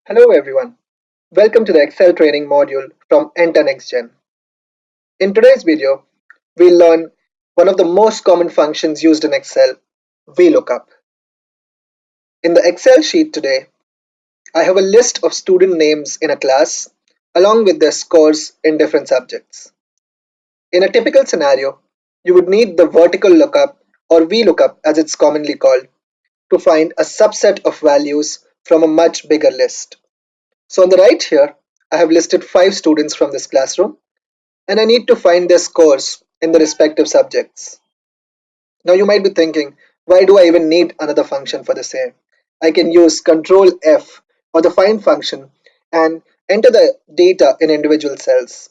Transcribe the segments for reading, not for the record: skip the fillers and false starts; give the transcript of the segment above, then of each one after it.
Hello everyone, welcome to the Excel training module from Enter Next Gen. In today's video, we'll learn one of the most common functions used in Excel, VLOOKUP. In the Excel sheet today, I have a list of student names in a class along with their scores in different subjects. In a typical scenario, you would need the vertical lookup or VLOOKUP as it's commonly called to find a subset of values from a much bigger list. So on the right here, I have listed 5 students from this classroom and I need to find their scores in the respective subjects. Now you might be thinking, why do I even need another function for the same? I can use Control F or the find function and enter the data in individual cells.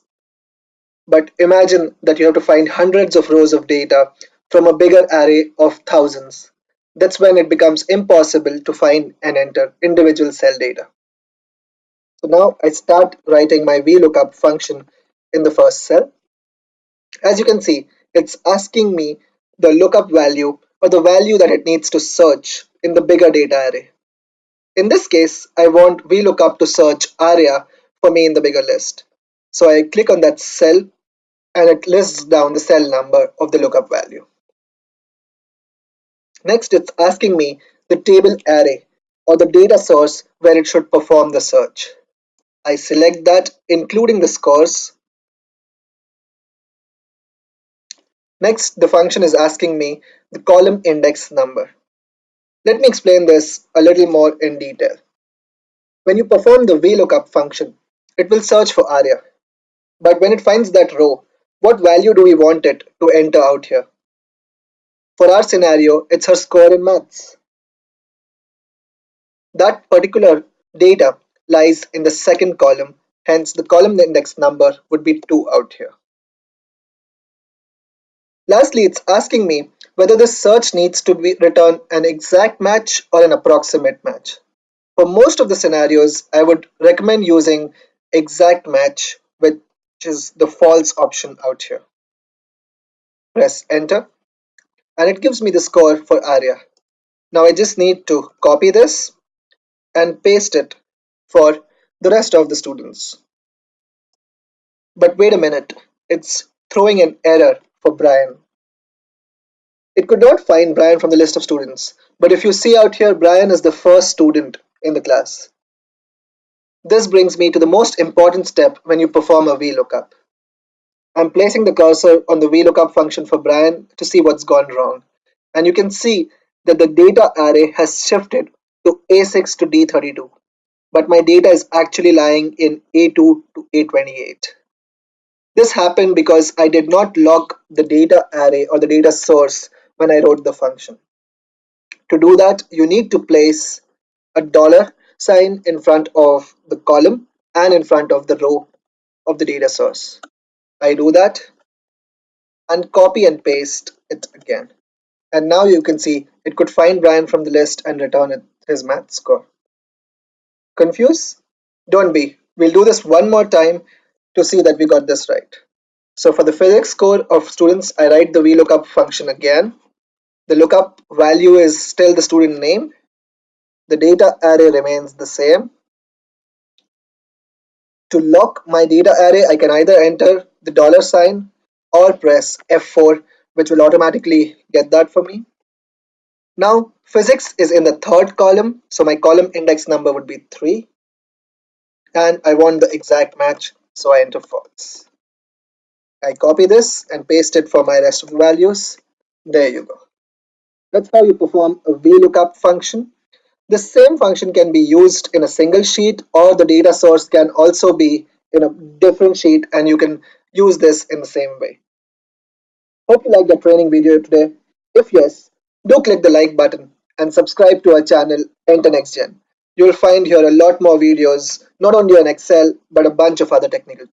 But imagine that you have to find hundreds of rows of data from a bigger array of thousands. That's when it becomes impossible to find and enter individual cell data. So now I start writing my VLOOKUP function in the first cell. As you can see, it's asking me the lookup value or the value that it needs to search in the bigger data array. In this case, I want VLOOKUP to search ARIA for me in the bigger list. So I click on that cell and it lists down the cell number of the lookup value. Next, it's asking me the table array or the data source where it should perform the search. I select that, including the scores. Next, the function is asking me the column index number. Let me explain this a little more in detail. When you perform the VLOOKUP function, it will search for ARIA. But when it finds that row, what value do we want it to enter out here? For our scenario, it's her score in maths. That particular data lies in the second column, hence the column index number would be 2 out here. Lastly, it's asking me whether the search needs to return an exact match or an approximate match. For most of the scenarios, I would recommend using exact match, which is the false option out here. Press enter and it gives me the score for ARIA. Now I just need to copy this and paste it for the rest of the students. But wait a minute, it's throwing an error for Brian. It could not find Brian from the list of students, but if you see out here, Brian is the first student in the class. This brings me to the most important step when you perform a VLOOKUP. I'm placing the cursor on the VLOOKUP function for Brian to see what's gone wrong. And you can see that the data array has shifted to A6 to D32. But my data is actually lying in A2 to A28. This happened because I did not lock the data array or the data source when I wrote the function. To do that, you need to place a dollar sign in front of the column and in front of the row of the data source. I do that and copy and paste it again. And now you can see it could find Brian from the list and return his math score. Confused? Don't be. We'll do this one more time to see that we got this right. So for the physics score of students, I write the VLOOKUP function again. The lookup value is still the student name. The data array remains the same. To lock my data array, I can either enter the dollar sign or press F4, which will automatically get that for me. Now, physics is in the third column, so my column index number would be 3. And I want the exact match, so I enter false. I copy this and paste it for my rest of the values. There you go. That's how you perform a VLOOKUP function. The same function can be used in a single sheet, or the data source can also be in a different sheet and you can use this in the same way. Hope you liked the training video today. If yes, do click the like button and subscribe to our channel Enter Next Gen. You will find here a lot more videos, not only on Excel but a bunch of other technical